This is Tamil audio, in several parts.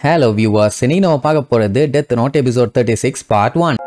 Hello viewers, இன்னைக்கு நம்ம பார்க்க போறது Death Note episode 36 part 1.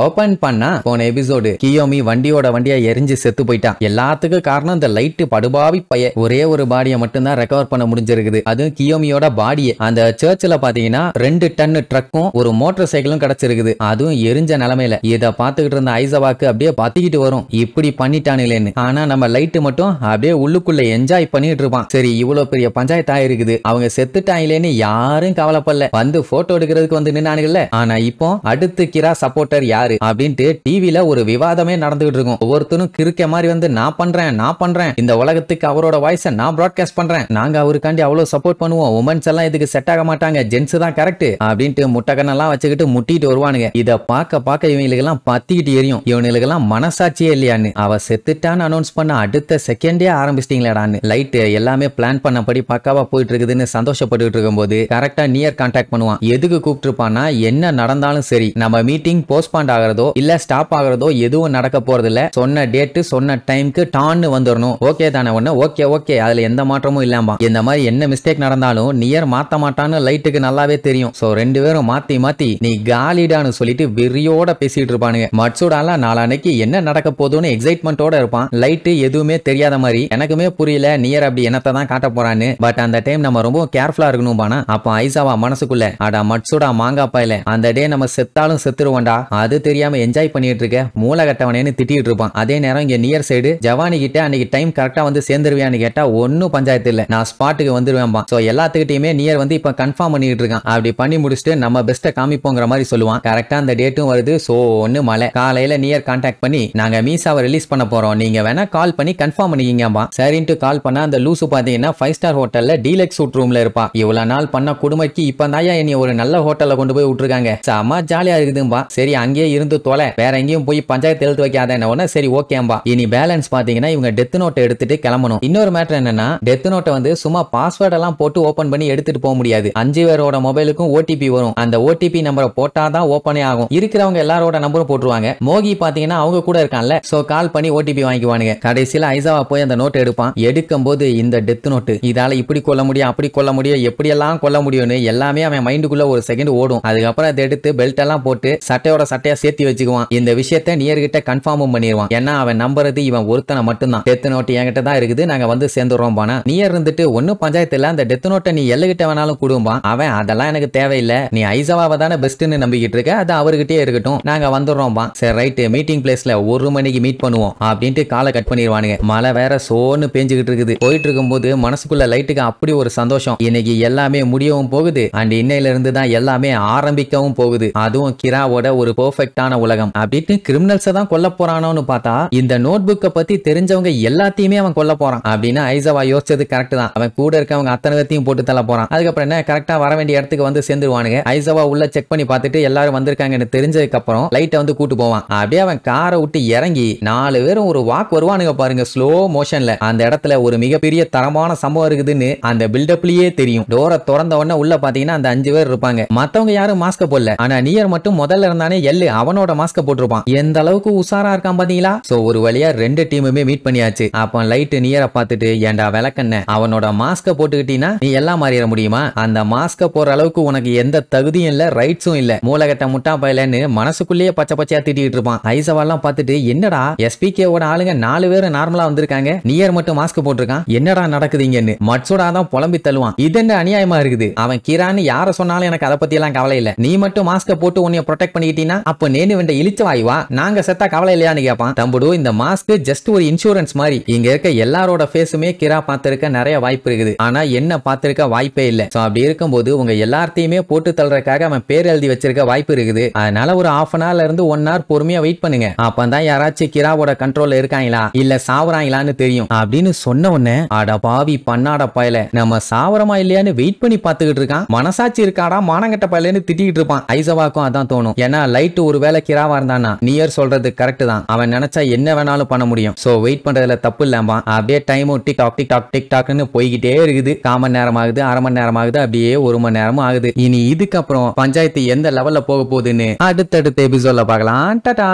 Open பண்ணா போன எபிசோடு கியோமி வண்டியா எரிஞ்சு செத்து போயிட்டான். எல்லாத்துக்கும் காரணம் இந்த லைட் படுபாவி பைய. ஒரே ஒரு பாடியை மட்டும் தான் ரெக்கவர் பண்ண முடிஞ்சிருக்குது. அதுவும் கியோமியோட பாடியை. அந்த சர்ச்சில் பாத்தீங்கன்னா 2 டன் ட்ரக்கும் ஒரு மோட்டார் சைக்கிளும் கிடைச்சிருக்குது. அதுவும் எரிஞ்ச நிலைமையில. இதை பார்த்துக்கிட்டு இருந்த ஐசவாக்கு அப்படியே பத்திக்கிட்டு வரும், இப்படி பண்ணிட்டானுங்களேன்னு. ஆனா நம்ம லைட் மட்டும் அப்படியே உள்ளுக்குள்ள என்ஜாய் பண்ணிட்டு இருப்பான். சரி, இவ்வளவு பெரிய பஞ்சாயத்தா இருக்குது, அவங்க செத்துட்டாங்களேன்னு யாரும் கவலைப்படல. வந்து போட்டோ எடுக்கிறதுக்கு வந்து நின்னானுங்கல்ல. ஆனா இப்போ அடுத்து கிரா சப்போர்ட்டர் யாரு அப்படின்ட்டு டிவில ஒரு விவாதமே நடந்துகிட்டு இருக்கும். ஒவ்வொருத்தரும் கிறுக்க மாதிரி வந்து நான் பண்றேன் இந்த உலகத்துக்கு அவரோட வாய்ஸை நான் பிராட்காஸ்ட் பண்றேன், நாங்க அவருக்காண்டி அவ்வளவு சப்போர்ட் பண்ணுவோம், உமன்ஸ் எல்லாம் இதுக்கு செட் ஆக மாட்டாங்க, ஜென்ஸ் தான் கரெக்ட் அப்படின்ட்டு முட்டக்கண்ணெல்லாம் வச்சுக்கிட்டு முட்டிட்டு வருவானுங்க. இத பார்க்க இவங்களுக்கெல்லாம் பத்திக்கிட்டு எரியும். இவனுக்கெல்லாம் மனசாட்சியே இல்லையான்னு. அவ செத்துட்டான்னு அனௌன்ஸ் பண்ண அடுத்த செகண்டே ஆரம்பிச்சிட்டீங்களாடான்னு. லைட் எல்லாமே பிளான் பண்ணபடி பக்காவா போயிட்டு இருக்குதுன்னு சந்தோஷப்பட்டு இருக்கும்போது கரெக்டா நியர் கான்டாக்ட் பண்ணுவான். எதுக்கு கூப்பிட்டு இருப்பான்னா, என்ன நடந்தாலும் சரி நம்ம மீட்டிங் போஸ்ட்பாண்ட் ஆகிறதோ இல்ல ஸ்டாப் ஆகிறதோ எதுவும் நடக்க போறது இல்ல, சொன்ன டேட் சொன்ன டைம்க்கு டான்னு வந்துடணும். ஓகே தானே? ஒண்ணு ஓகே அதுல எந்த மாற்றமும் இல்லாம. இந்த மாதிரி என்ன மிஸ்டேக் நடந்தாலும் நியர் மாத்த மாட்டான்னு லைட்டுக்கு நல்லாவே தெரியும். சோ 2 பேரும் மாத்தி நீ காலிடான்னு சொல்லிட்டு வெறியோட பேசிட்டு இருப்பானுங்க. மட்சுடாலாம் நாளானைக்கு என்ன நடக்க போதுன்னு எக்ஸைட்மெண்டோட இருப்பான். லைட்டு எதுவுமே தெரியாத மாதிரி. எனக்குமே புரியல நியர் அப்படி என்னத்தை தான் காட்ட போறான்னு. பட் அந்த டைம் நம்ம ரொம்ப கேர்ஃபுல்லா இருக்கணும் பானா. அப்ப ஐசாவா மனசுக்குள்ள அடா மட்சுடா மாங்கா பாயில, அந்த டே நம்ம செத்தாலும் செத்துருவோண்டா, அது தெரியாம என்ஜாய் பண்ணிட்டு இருக்க மூலகட்டவனேன்னு திட்டிட்டு இருப்பான். அதே நேரம் இங்க நியர் சைடு ஜவானி கிட்ட அன்னைக்கு டைம் கரெக்டா வந்து சேர்ந்துருவியான்னு கேட்டா ஒன்னும் பஞ்சாயத்து இல்ல, நான் ஸ்பாட்டுக்கு வந்துருவேன்பா. சோ எல்லாத்துக்கிட்டையுமே நியர் வந்து இப்ப கன்ஃபார்ம் பண்ணிட்டு இருக்கான். அப்படி பண்ணி முடிச்சுட்டு நம்ம பெஸ்ட்டை காமிப்போங்கிற மாதிரி சொல்லுவான். கரெக்டா அந்த டேட்டும் வருது. சோ ஒன்னு மழை. காலையில நியர் கான்டாக்ட் பண்ணி நாங்க மீசாவை ரிலீஸ் பண்ண போறோம், நீங்க வேணா கால் பண்ணி கன்ஃபார்ம் பண்ணிக்கிங்கப்பா. சரின்ட்டு கால் பண்ணா அந்த லூசு பாத்தீங்கன்னா 5 ஸ்டார் ஹோட்டல்ல டீலக்ஸ் சூட் ரூம்ல இருப்பா. இவ்வளவு நாள் பண்ண குடும்பக்கு இப்ப தாயா என்னை ஒரு நல்ல ஹோட்டல்ல கொண்டு போய் விட்டுருக்காங்க, செம ஜாலியா இருக்குதும்பா. சரி அங்கேயே இருந்து தொலை, வேற எங்கேயும் போய் பஞ்சாயத்து எழுத்து வைக்காத. சரி ஓகேம்பா. இனி பேலன்ஸ் பாத்தீங்கன்னா இவங்க டெத் நோட்டை எடுத்துட்டு கிளம்பணும். இன்னொரு மேட்டர் என்னன்னா, டெத் நோட்டை வந்து சும்மா பாஸ்வேர்ட் எல்லாம் போட்டு ஓபன் பண்ணி எடுத்துட்டு போக முடியாது. 5 பேரோட மொபைலுக்கும் ஓடிபி வரும். அந்த ஓடிபி நம்பரை போட்டாதான் ஓபனே ஆகும். இருக்கிறவங்க எல்லாரோட நம்பரும் போட்டுருவாங்க. மோகி பாத்தீங்கன்னா அவங்க கூட இருக்கான்ல, சோ கால் பண்ணி ஓடிபி வாங்கிக்குவானுங்க. கடைசியில ஐசாவா போய் அந்த நோட் எடுப்பான். எடுக்கும் போது இந்த டெத் நோட்டு இதால இப்படி கொல்ல முடியும், அப்படி கொல்ல முடியும், எப்படி எல்லாம் கொல்ல முடியும்னு எல்லாமே அவன் மைண்டுக்குள்ள ஒரு செகண்ட் ஓடும். அதுக்கப்புறம் அதை எடுத்து பெல்ட் எல்லாம் போட்டு சட்டையா சேர்த்து வச்சுக்குவான். இந்த விஷயத்தை நியர் கிட்ட கன்ஃபார்மும் பண்ணிடுவான். ஏன்னா அவன் நம்புறது இவன் ஒருத்தனை மட்டும்தான். டெத் நோட் என்கிட்ட தான் இருக்குது, நாங்க வந்து சேர்ந்துடுறோம் பானா. நியர் இருந்துட்டு ஒன்னும் பஞ்சாயத்து இல்ல, அந்த டெத் நோட்டை நீ எல்லுகிட்ட வேணாலும் கொடுப்பான். அவன் அதெல்லாம் எனக்கு தேவையில்லை, நீ ஐசாவாவை தானே பெஸ்ட்னு நம்பிக்கிட்டு இருக்க, அது அவர்கிட்டே இருக்கட்டும், நாங்க வந்துடுறோம் பா. சரி ரைட், மீட்டிங் பிளேஸ்ல 1 மணிக்கு மீட் பண்ணுவோம் அப்படின்ட்டு காலை கட் பண்ணிடுவானுங்க. மழை வேற சோன்னு பேஞ்சுக்கிட்டு இருக்குது. போயிட்டு இருக்கும்போது மனசுக்குள்ள லைட்டுக்கு அப்படி ஒரு சந்தோஷம். இன்னைக்கு எல்லாமே முடியவும் போகுது, அண்ட் இன்னையில இருந்து தான் எல்லாமே ஆரம்பிக்கவும் போகுது. அதுவும் கிராவோட ஒரு பெர்ஃபெக்ட்டான உலகம் அப்படின்ட்டு கிரிமினல்ஸை தான் கொல்ல போறானோன்னு பார்த்தா இந்த நோட் புக்கை பத்தி தெரிஞ்சவங்க எல்லாத்தையுமே அவன் கொல்ல போறான் அப்படின்னு ஐசாவா யோசிச்சது கரெக்ட் தான். அவன் கூட இருக்கவங்க அத்தனை பேர்த்தையும் போட்டு தள்ள போறான். அதுக்கப்புறம் என்ன, கரெக்டா வர வேண்டிய இடத்துக்கு வந்து சேர்ந்துருவானுங்க. ஐசாவா உள்ள செக் பண்ணி பார்த்துட்டு எல்லாரும் வந்திருக்காங்கன்னு தெரிஞ்சதுக்கு அப்புறம் லைட்டை வந்து கூட்டு போவான். அப்படியே அவன் காரை விட்டு இறங்கி 4 பேரும் ஒரு வாக் வருவானுங்க பாருங்க, ஸ்லோ மோஷன்ல. அந்த இடத்துல ஒரு மிகப்பெரிய தரமான சம்பவம் இருக்குதுன்னு அந்த பில்டப்லயே தெரியும். டோரை திறந்த உடனே உள்ள பாத்தீங்கன்னா அந்த 5 பேர் இருப்பாங்க. மத்தவங்க யாரும் மாஸ்க போடல. ஆனா நியர் மட்டும் முதல்ல இருந்தானே எல்லு, அவனோட மாஸ்க போட்டிருப்பான். எந்த அளவுக்கு உசாரா இருக்கான் பாத்தீங்களா? சோ ஒரு வழியா 2 டீமுமே மீட் பண்ணியாச்சு. அப்ப லைட் நியரை பார்த்துட்டு, ஏண்டா விளக்கண்ண, அவனோட மாஸ்க போட்டுக்கிட்டீங்கன்னா நீ எல்லாம் மாறிட முடியுமா? அந்த மாஸ்க போற அளவுக்கு உனக்கு எந்த தகுதியும் இல்ல, ரைட்ஸும் இல்ல, மூலகட்ட முட்டா பயலன்னு மனசுக்குள்ளேயே பச்சையா திட்டிட்டு இருப்பான். ஐசவாலாம் பார்த்துட்டு, என்னடா எஸ்பிகேவோட ஆளுங்க 4 பேர் நார்மலா வந்திருக்காங்க, நியர் மட்டும் மாஸ்க் போட்டிருக்கான், என்னடா நடக்குதுங்கன்னு மட்சுடா தான் புலம்பி தள்ளுவான். இது என்ன அநியாயமா இருக்குது? அவன் கிரான்னு யார சொன்னாலும் எனக்கு அதை பத்தி எல்லாம் கவலை இல்ல, நீ மட்டும் மாஸ்க போட்டு உன்னைய ப்ரொடெக்ட் பண்ணிக்கிட்டீங்கன்னா அப்ப நேனு வெண்ட இழிச்ச வாய்வா, நாங்க செத்தா கவலை இல்லையான்னு கேட்பான். தம்புடு, இந்த மாஸ்க் ஜஸ்ட் ஒரு இன்சூரன்ஸ் மாதிரி. இங்க இருக்க எல்லாரோட ஃபேஸுமே கிரா பார்த்திருக்க நிறைய வாய்ப்பு இருக்குது, ஆனா என்ன பார்த்திருக்க வாய்ப்பே இல்ல. சோ அப்படி இருக்கும்போது உங்க எல்லாத்தையுமே போட்டு தள்ளுறதுக்காக அவன் பேர் எழுதி வச்சிருக்க வாய்ப்பு இருக்குது. அதனால ஒரு 1/2 hour இருந்து 1 hour பொறுமையா வெயிட் பண்ணுங்க, அப்பதான் யாராச்சும் கிராவோட கண்ட்ரோல்ல இருக்காங்களா இல்ல சாவறாங்களான்னு தெரியும் அப்படின்னு சொன்ன உடனே, அட பாவி பண்ணாட பயல, நம்ம சாவரமா இல்லையான்னு வெயிட் பண்ணி பார்த்துக்கிட்டு இருக்கான். மனசாட்சி இருக்காடா மானங்கட்ட பயலன்னு திட்டிக்கிட்டு இருப்பான். ஐசவாக்கும் அதான் தோணும். ஏன்னா லைட் ஒருவேளை கிராவா இருந்தானா நியர் சொல்றது கரெக்ட் தான். அவன் நினைச்சா என்ன வேணாலும் பண்ண முடியும். சோ வெயிட் பண்றதுல தப்பு இல்லாம அப்படியே time tick tock tick tock tick டாக்னு போய்கிட்டே இருக்குது. 1/4 மணி நேரம் ஆகுது, அரை மணி நேரம் ஆகுது, அப்படியே 1 மணி நேரமும் ஆகுது. இனி இதுக்கப்புறம் பஞ்சாயத்து எந்த லெவல்ல போக போகுதுன்னு அடுத்தடுத்த எபிசோட்ல பார்க்கலாம். டாடா.